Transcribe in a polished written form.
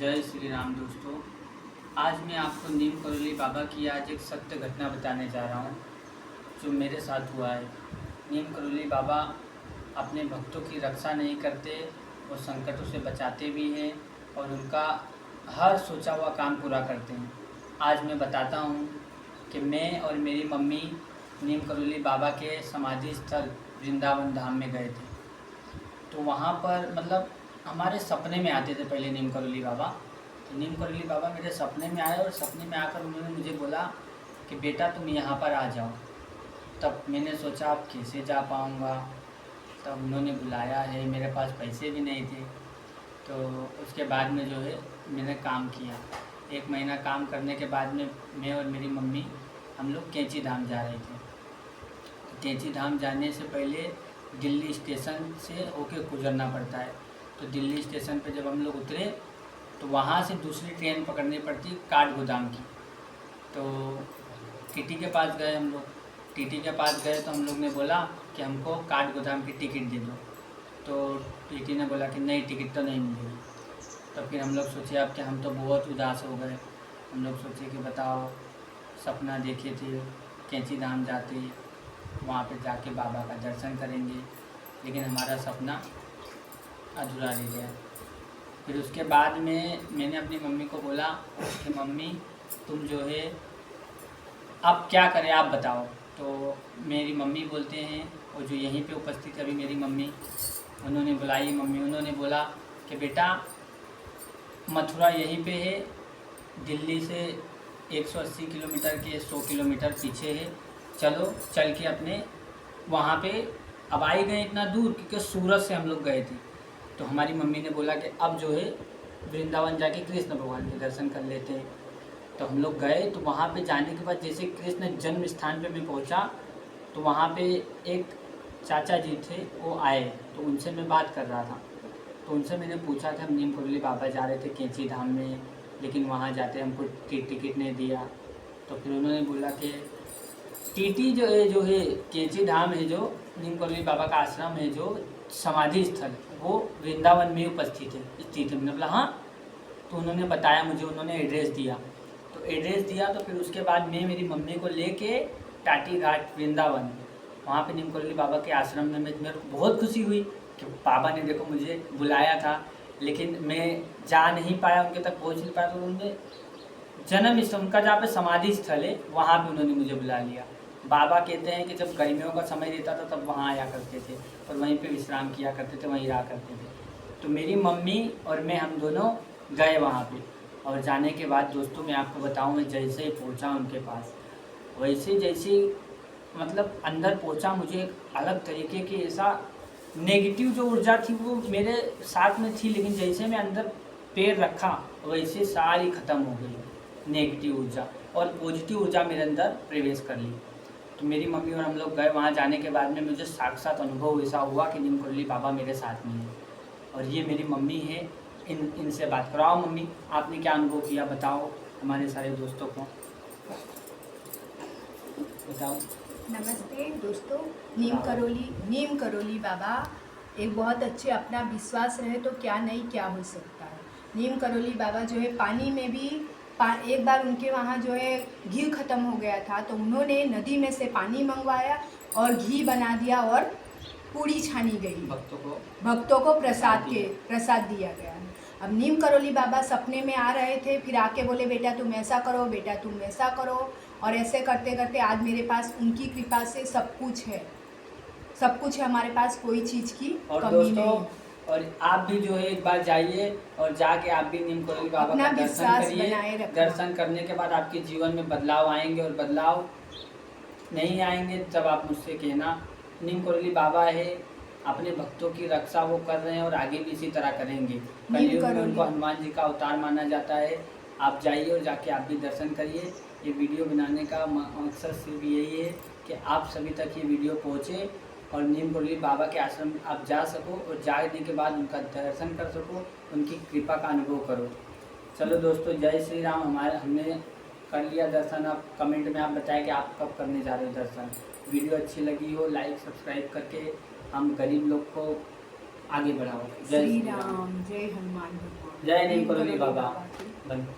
जय श्री राम दोस्तों। आज मैं आपको नीम करोली बाबा की आज एक सत्य घटना बताने जा रहा हूँ जो मेरे साथ हुआ है। नीम करोली बाबा अपने भक्तों की रक्षा नहीं करते, वो संकटों से बचाते भी हैं और उनका हर सोचा हुआ काम पूरा करते हैं। आज मैं बताता हूँ कि मैं और मेरी मम्मी नीम करोली बाबा के समाधि स्थल वृंदावन धाम में गए थे। तो वहाँ पर मतलब हमारे सपने में आते थे पहले नीम करोली बाबा। तो नीम करोली बाबा मेरे सपने में आए और सपने में आकर उन्होंने मुझे बोला कि बेटा तुम यहाँ पर आ जाओ। तब मैंने सोचा अब कैसे जा पाऊँगा। तब उन्होंने बुलाया है, मेरे पास पैसे भी नहीं थे। तो उसके बाद में जो है मैंने काम किया। 1 महीना काम करने के बाद में मैं और मेरी मम्मी हम लोग कैंची धाम जा रहे थे। कैंची धाम जाने से पहले दिल्ली स्टेशन से होके गुजरना पड़ता है। तो दिल्ली स्टेशन पे जब हम लोग उतरे तो वहाँ से दूसरी ट्रेन पकड़नी पड़ती काठगोदाम की। तो टीटी के पास गए हम लोग। टीटी के पास गए तो हम लोग ने बोला कि हमको काठगोदाम की टिकट दे दो। तो टीटी ने बोला कि नहीं, टिकट तो नहीं मिलेगी। तो फिर हम लोग सोचे अब कि हम तो बहुत उदास हो गए। हम लोग सोचे कि बताओ, सपना देखे थे कैंची धाम जाते, वहाँ पे जाके बाबा का दर्शन करेंगे, लेकिन हमारा सपना अधूरा रह गया। फिर उसके बाद में मैंने अपनी मम्मी को बोला कि मम्मी तुम जो है अब क्या करें, आप बताओ। तो मेरी मम्मी बोलते हैं, और जो यहीं पे उपस्थित अभी मेरी मम्मी, उन्होंने बुलाई मम्मी, उन्होंने बोला कि बेटा मथुरा यहीं पे है, दिल्ली से 180 किलोमीटर के 100 किलोमीटर पीछे है, चलो चल के अपने वहाँ पे। अब आई गए इतना दूर क्योंकि सूरत से हम लोग गए थे। तो हमारी मम्मी ने बोला कि अब जो है वृंदावन जाके कृष्ण भगवान के दर्शन कर लेते हैं। तो हम लोग गए। तो वहाँ पे जाने के बाद जैसे कृष्ण जन्म स्थान पे मैं पहुँचा तो वहाँ पे एक चाचा जी थे, वो आए। तो उनसे मैं बात कर रहा था। तो उनसे मैंने पूछा कि हम नीम करोली बाबा जा रहे थे कैंची धाम में, लेकिन वहाँ जाते हमको टिकट नहीं दिया। तो फिर उन्होंने बोला कि टीटी जो है कैंची धाम है, जो नीम करोली बाबा का आश्रम है, जो समाधि स्थल, वो वृंदावन में उपस्थित है, स्थित है। मैंने बोला हाँ। तो उन्होंने बताया मुझे, उन्होंने एड्रेस दिया। तो एड्रेस दिया तो फिर उसके बाद मैं मेरी मम्मी को लेके टाटी घाट वृंदावन, वहाँ पे नीम करोली बाबा के आश्रम में मेरे को बहुत खुशी हुई कि बाबा ने देखो मुझे बुलाया था, लेकिन मैं जा नहीं पाया, उनके तक पहुँच नहीं पाया। तो उन्होंने जन्म स्थल उनका जहाँ पे समाधि स्थल है वहाँ पे उन्होंने मुझे बुला लिया। बाबा कहते हैं कि जब गर्मियों का समय रहता था तब वहाँ आया करते थे और वहीं पे विश्राम किया करते थे, वहीं रहा करते थे। तो मेरी मम्मी और मैं, हम दोनों गए वहाँ पे। और जाने के बाद दोस्तों मैं आपको बताऊँ, मैं जैसे ही पहुँचा उनके पास, वैसे जैसे मतलब अंदर पहुँचा, मुझे एक अलग तरीके की ऐसा नेगेटिव जो ऊर्जा थी वो मेरे साथ में थी, लेकिन जैसे मैं अंदर पैर रखा वैसे सारी ख़त्म हो गई नेगेटिव ऊर्जा, और पॉजिटिव ऊर्जा मेरे अंदर प्रवेश कर ली। तो मेरी मम्मी और हम लोग गए। वहाँ जाने के बाद में मुझे साक्षात अनुभव ऐसा हुआ कि नीम करोली बाबा मेरे साथ में है। और ये मेरी मम्मी है, इनसे बात कराओ। मम्मी, आपने क्या अनुभव किया, बताओ हमारे सारे दोस्तों को बताओ। नमस्ते दोस्तों। नीम करोली बाबा एक बहुत अच्छे, अपना विश्वास रहे तो क्या नहीं क्या हो सकता है। नीम करोली बाबा जो है पानी में भी एक बार उनके वहाँ जो है घी ख़त्म हो गया था, तो उन्होंने नदी में से पानी मंगवाया और घी बना दिया और पूड़ी छानी गई, भक्तों को प्रसाद दिया गया। अब नीम करोली बाबा सपने में आ रहे थे, फिर आके बोले बेटा तुम ऐसा करो, बेटा तुम वैसा करो। और ऐसे करते करते आज मेरे पास उनकी कृपा से सब कुछ है हमारे पास, कोई चीज़ की कमी नहीं। और आप भी जो है एक बार जाइए और जाके आप भी नीम करोली बाबा का दर्शन करिए। दर्शन करने के बाद आपके जीवन में बदलाव आएंगे, और बदलाव नहीं आएंगे तब आप मुझसे कहना। नीम करोली बाबा है, अपने भक्तों की रक्षा वो कर रहे हैं और आगे भी इसी तरह करेंगे। कलयुग में उनको हनुमान जी का अवतार माना जाता है। आप जाइए और जाके आप भी दर्शन करिए। ये वीडियो बनाने का मकसद सिर्फ यही है कि आप सभी तक ये वीडियो पहुँचे और नीम करोली बाबा के आश्रम आप जा सको, और जाने के बाद उनका दर्शन कर सको, उनकी कृपा का अनुभव करो। चलो दोस्तों, जय श्री राम। हमने कर लिया दर्शन। आप कमेंट में आप बताएं कि आप कब करने जा रहे हो दर्शन। वीडियो अच्छी लगी हो लाइक सब्सक्राइब करके हम गरीब लोग को आगे बढ़ाओ। जय श्री राम, जय हनुमान भगवान। जय नीम करोली बाबा। की। बंद।